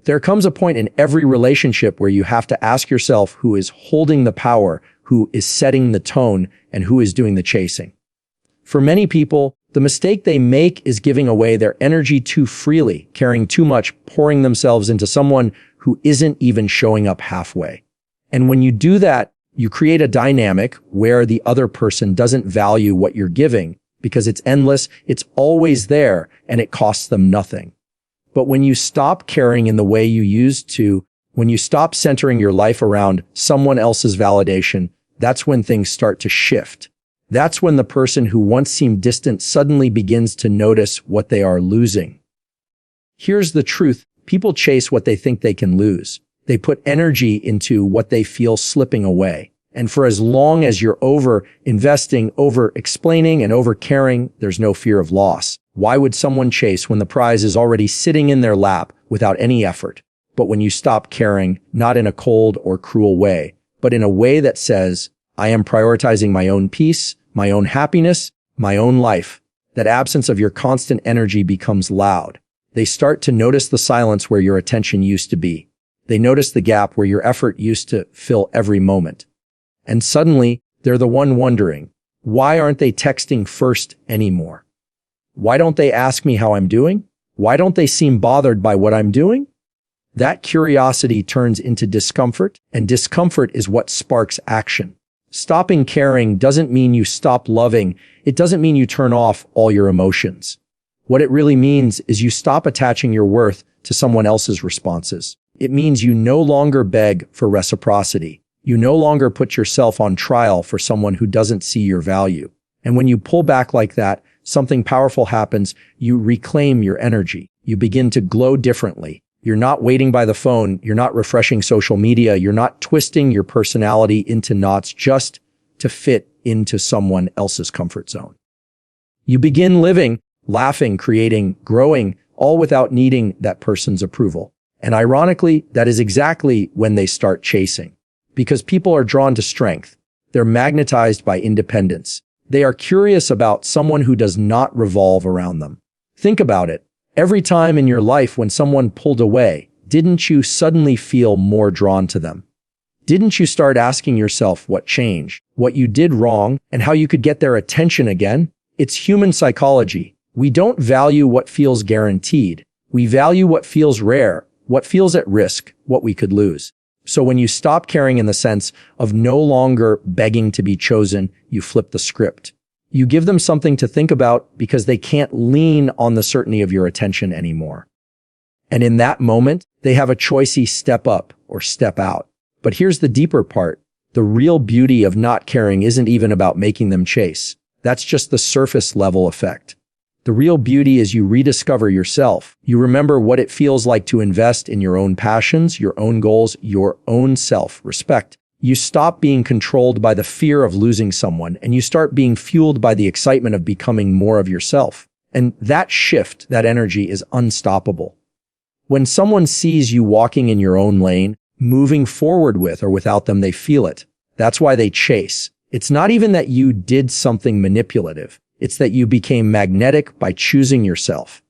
There comes a point in every relationship where you have to ask yourself who is holding the power, who is setting the tone, and who is doing the chasing. For many people, the mistake they make is giving away their energy too freely, caring too much, pouring themselves into someone who isn't even showing up halfway. And when you do that, you create a dynamic where the other person doesn't value what you're giving because it's endless, it's always there, and it costs them nothing. But when you stop caring in the way you used to, when you stop centering your life around someone else's validation, that's when things start to shift. That's when the person who once seemed distant suddenly begins to notice what they are losing. Here's the truth. People chase what they think they can lose. They put energy into what they feel slipping away. And for as long as you're over-investing, over-explaining, and over-caring, there's no fear of loss. Why would someone chase when the prize is already sitting in their lap without any effort? But when you stop caring, not in a cold or cruel way, but in a way that says, I am prioritizing my own peace, my own happiness, my own life, that absence of your constant energy becomes loud. They start to notice the silence where your attention used to be. They notice the gap where your effort used to fill every moment. And suddenly, they're the one wondering, why aren't they texting first anymore? Why don't they ask me how I'm doing? Why don't they seem bothered by what I'm doing? That curiosity turns into discomfort, and discomfort is what sparks action. Stopping caring doesn't mean you stop loving. It doesn't mean you turn off all your emotions. What it really means is you stop attaching your worth to someone else's responses. It means you no longer beg for reciprocity. You no longer put yourself on trial for someone who doesn't see your value. And when you pull back like that, something powerful happens. You reclaim your energy. You begin to glow differently. You're not waiting by the phone. You're not refreshing social media. You're not twisting your personality into knots just to fit into someone else's comfort zone. You begin living, laughing, creating, growing, all without needing that person's approval. And ironically, that is exactly when they start chasing. Because people are drawn to strength. They're magnetized by independence. They are curious about someone who does not revolve around them. Think about it. Every time in your life when someone pulled away, didn't you suddenly feel more drawn to them? Didn't you start asking yourself what changed, what you did wrong, and how you could get their attention again? It's human psychology. We don't value what feels guaranteed. We value what feels rare, what feels at risk, what we could lose. So when you stop caring in the sense of no longer begging to be chosen, you flip the script. You give them something to think about because they can't lean on the certainty of your attention anymore. And in that moment, they have a choice: step up or step out. But here's the deeper part. The real beauty of not caring isn't even about making them chase. That's just the surface level effect. The real beauty is you rediscover yourself. You remember what it feels like to invest in your own passions, your own goals, your own self-respect. You stop being controlled by the fear of losing someone, and you start being fueled by the excitement of becoming more of yourself. And that shift, that energy is unstoppable. When someone sees you walking in your own lane, moving forward with or without them, they feel it. That's why they chase. It's not even that you did something manipulative. It's that you became magnetic by choosing yourself.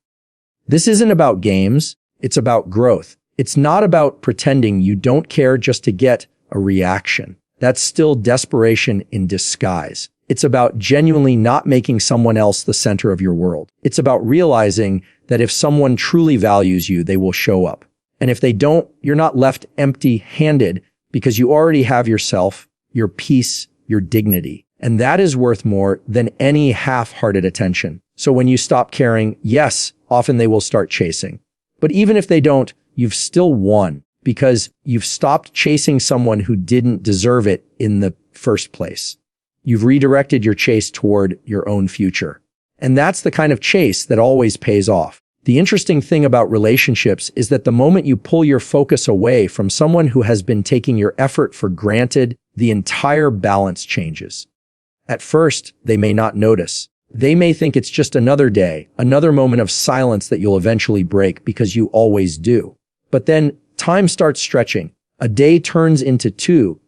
This isn't about games. It's about growth. It's not about pretending you don't care just to get a reaction. That's still desperation in disguise. It's about genuinely not making someone else the center of your world. It's about realizing that if someone truly values you, they will show up. And if they don't, you're not left empty-handed because you already have yourself, your peace, your dignity. And that is worth more than any half-hearted attention. So when you stop caring, yes, often they will start chasing. But even if they don't, you've still won because you've stopped chasing someone who didn't deserve it in the first place. You've redirected your chase toward your own future. And that's the kind of chase that always pays off. The interesting thing about relationships is that the moment you pull your focus away from someone who has been taking your effort for granted, the entire balance changes. At first, they may not notice. They may think it's just another day, another moment of silence that you'll eventually break because you always do. But then time starts stretching. A day turns into two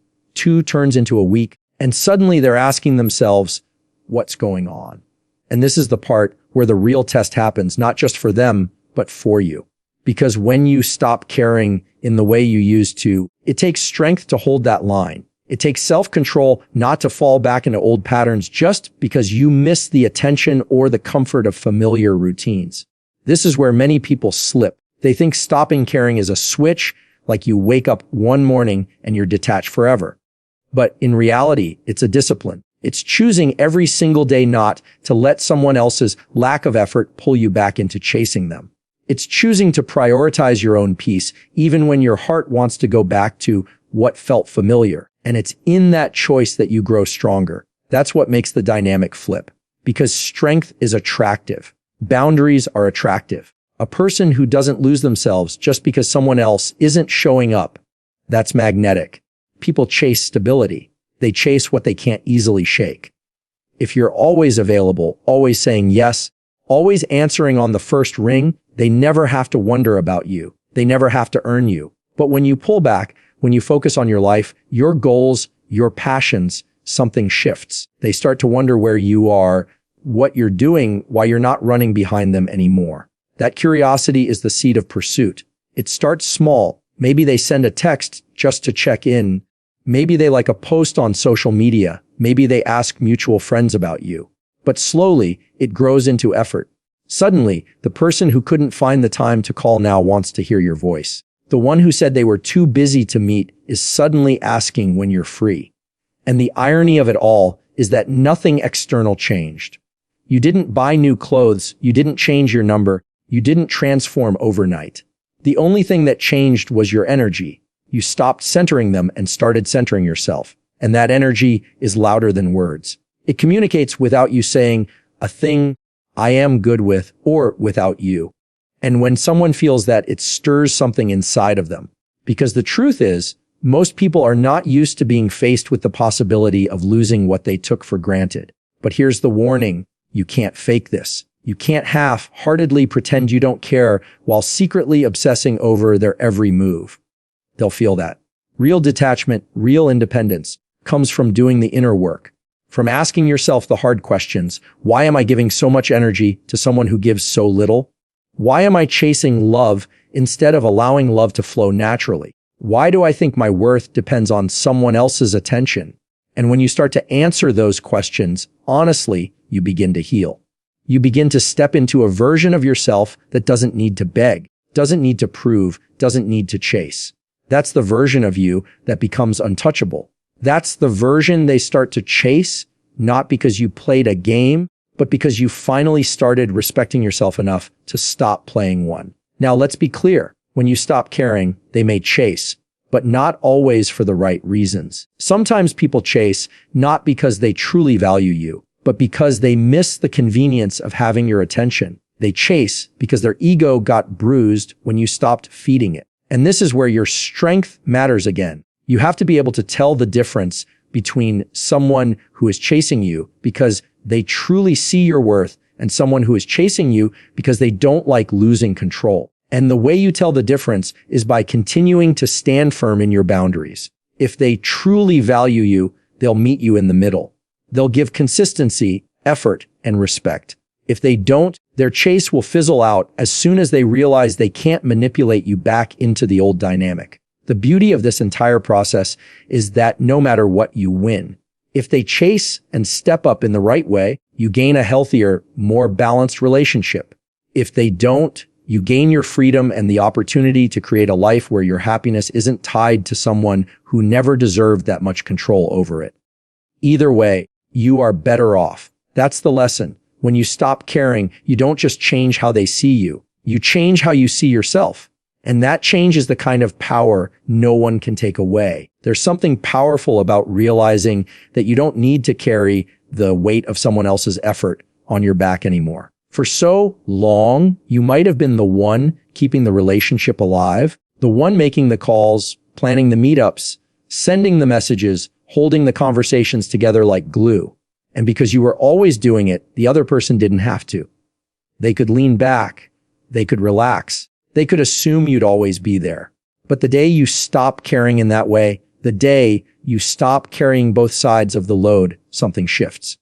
turns into a week, and suddenly they're asking themselves, what's going on? And this is the part where the real test happens, not just for them, but for you. Because when you stop caring in the way you used to, it takes strength to hold that line. It takes self-control not to fall back into old patterns just because you miss the attention or the comfort of familiar routines. This is where many people slip. They think stopping caring is a switch, like you wake up one morning and you're detached forever. But in reality, it's a discipline. It's choosing every single day not to let someone else's lack of effort pull you back into chasing them. It's choosing to prioritize your own peace, even when your heart wants to go back to what felt familiar. And it's in that choice that you grow stronger. That's what makes the dynamic flip. Because strength is attractive. Boundaries are attractive. A person who doesn't lose themselves just because someone else isn't showing up, that's magnetic. People chase stability. They chase what they can't easily shake. If you're always available, always saying yes, always answering on the first ring, they never have to wonder about you. They never have to earn you. But when you pull back, when you focus on your life, your goals, your passions, something shifts. They start to wonder where you are, what you're doing, why you're not running behind them anymore. That curiosity is the seed of pursuit. It starts small. Maybe they send a text just to check in. Maybe they like a post on social media. Maybe they ask mutual friends about you. But slowly, it grows into effort. Suddenly, the person who couldn't find the time to call now wants to hear your voice. The one who said they were too busy to meet is suddenly asking when you're free. And the irony of it all is that nothing external changed. You didn't buy new clothes. You didn't change your number. You didn't transform overnight. The only thing that changed was your energy. You stopped centering them and started centering yourself. And that energy is louder than words. It communicates without you saying a thing I am good with or without you. And when someone feels that, it stirs something inside of them. Because the truth is, most people are not used to being faced with the possibility of losing what they took for granted. But here's the warning. You can't fake this. You can't half-heartedly pretend you don't care while secretly obsessing over their every move. They'll feel that. Real detachment, real independence comes from doing the inner work. From asking yourself the hard questions. Why am I giving so much energy to someone who gives so little? Why am I chasing love instead of allowing love to flow naturally? Why do I think my worth depends on someone else's attention? And when you start to answer those questions, honestly, you begin to heal. You begin to step into a version of yourself that doesn't need to beg, doesn't need to prove, doesn't need to chase. That's the version of you that becomes untouchable. That's the version they start to chase, not because you played a game, but because you finally started respecting yourself enough to stop playing one. Now, let's be clear. When you stop caring, they may chase, but not always for the right reasons. Sometimes people chase not because they truly value you, but because they miss the convenience of having your attention. They chase because their ego got bruised when you stopped feeding it. And this is where your strength matters again. You have to be able to tell the difference between someone who is chasing you because they truly see your worth and someone who is chasing you because they don't like losing control. And the way you tell the difference is by continuing to stand firm in your boundaries. If they truly value you, they'll meet you in the middle. They'll give consistency, effort, and respect. If they don't, their chase will fizzle out as soon as they realize they can't manipulate you back into the old dynamic. The beauty of this entire process is that no matter what, you win. If they chase and step up in the right way, you gain a healthier, more balanced relationship. If they don't, you gain your freedom and the opportunity to create a life where your happiness isn't tied to someone who never deserved that much control over it. Either way, you are better off. That's the lesson. When you stop caring, you don't just change how they see you. You change how you see yourself. And that change is the kind of power no one can take away. There's something powerful about realizing that you don't need to carry the weight of someone else's effort on your back anymore. For so long, you might have been the one keeping the relationship alive, the one making the calls, planning the meetups, sending the messages, holding the conversations together like glue. And because you were always doing it, the other person didn't have to. They could lean back. They could relax. They could assume you'd always be there. But the day you stop caring in that way, the day you stop carrying both sides of the load, something shifts.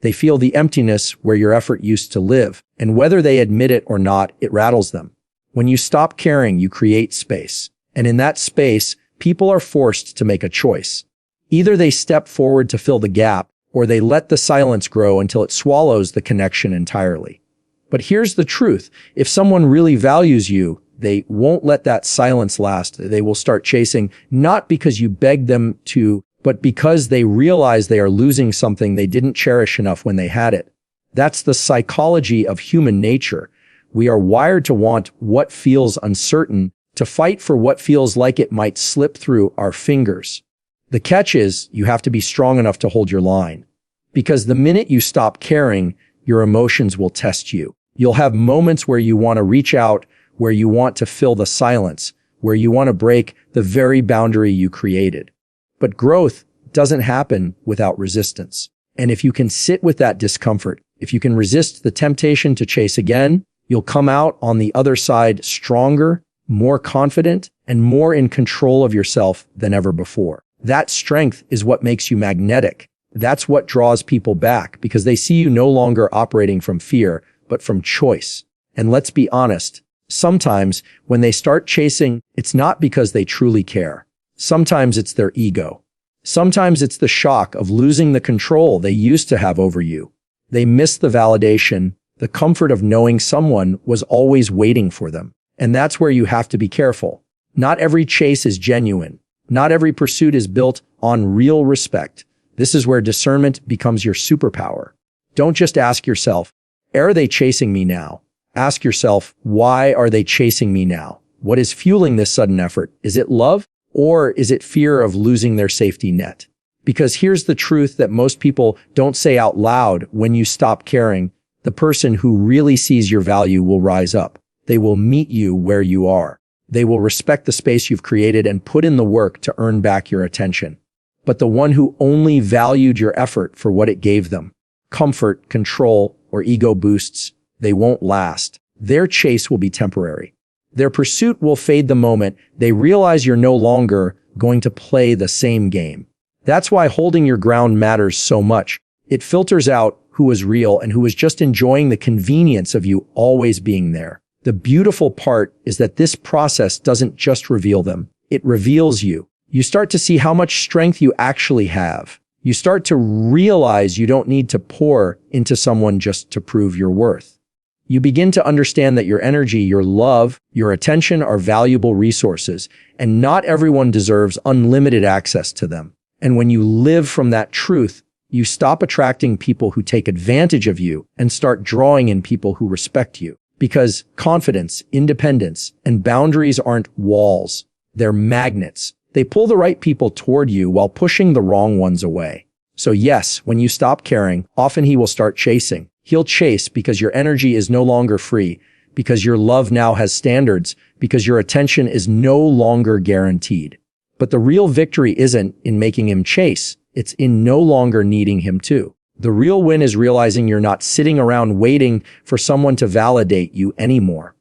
They feel the emptiness where your effort used to live, and whether they admit it or not, it rattles them. When you stop caring, you create space. And in that space, people are forced to make a choice. Either they step forward to fill the gap, or they let the silence grow until it swallows the connection entirely. But here's the truth. If someone really values you, they won't let that silence last. They will start chasing, not because you begged them to, but because they realize they are losing something they didn't cherish enough when they had it. That's the psychology of human nature. We are wired to want what feels uncertain, to fight for what feels like it might slip through our fingers. The catch is, you have to be strong enough to hold your line. Because the minute you stop caring, your emotions will test you. You'll have moments where you want to reach out, where you want to fill the silence, where you want to break the very boundary you created. But growth doesn't happen without resistance. And if you can sit with that discomfort, if you can resist the temptation to chase again, you'll come out on the other side stronger, more confident, and more in control of yourself than ever before. That strength is what makes you magnetic. That's what draws people back, because they see you no longer operating from fear, but from choice. And let's be honest, sometimes when they start chasing, it's not because they truly care. Sometimes it's their ego. Sometimes it's the shock of losing the control they used to have over you. They miss the validation, the comfort of knowing someone was always waiting for them. And that's where you have to be careful. Not every chase is genuine. Not every pursuit is built on real respect. This is where discernment becomes your superpower. Don't just ask yourself, are they chasing me now? Ask yourself, why are they chasing me now? What is fueling this sudden effort? Is it love, or is it fear of losing their safety net? Because here's the truth that most people don't say out loud. When you stop caring, the person who really sees your value will rise up. They will meet you where you are. They will respect the space you've created and put in the work to earn back your attention. But the one who only valued your effort for what it gave them, comfort, control, or ego boosts, they won't last. Their chase will be temporary. Their pursuit will fade the moment they realize you're no longer going to play the same game. That's why holding your ground matters so much. It filters out who was real and who was just enjoying the convenience of you always being there. The beautiful part is that this process doesn't just reveal them. It reveals you. You start to see how much strength you actually have. You start to realize you don't need to pour into someone just to prove your worth. You begin to understand that your energy, your love, your attention are valuable resources, and not everyone deserves unlimited access to them. And when you live from that truth, you stop attracting people who take advantage of you and start drawing in people who respect you. Because confidence, independence, and boundaries aren't walls. They're magnets. They pull the right people toward you while pushing the wrong ones away. So yes, when you stop caring, often he will start chasing. He'll chase because your energy is no longer free, because your love now has standards, because your attention is no longer guaranteed. But the real victory isn't in making him chase. It's in no longer needing him to. The real win is realizing you're not sitting around waiting for someone to validate you anymore.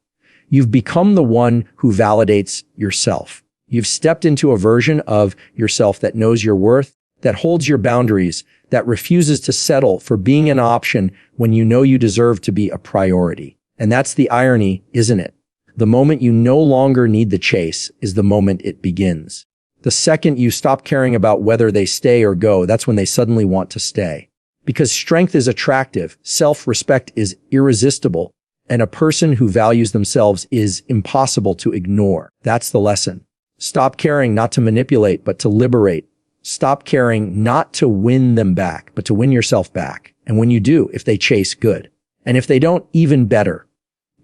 You've become the one who validates yourself. You've stepped into a version of yourself that knows your worth, that holds your boundaries, that refuses to settle for being an option when you know you deserve to be a priority. And that's the irony, isn't it? The moment you no longer need the chase is the moment it begins. The second you stop caring about whether they stay or go, that's when they suddenly want to stay. Because strength is attractive, self-respect is irresistible, and a person who values themselves is impossible to ignore. That's the lesson. Stop caring not to manipulate, but to liberate. Stop caring not to win them back, but to win yourself back. And when you do, if they chase, good. And if they don't, even better.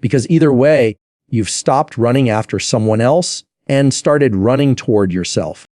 Because either way, you've stopped running after someone else and started running toward yourself.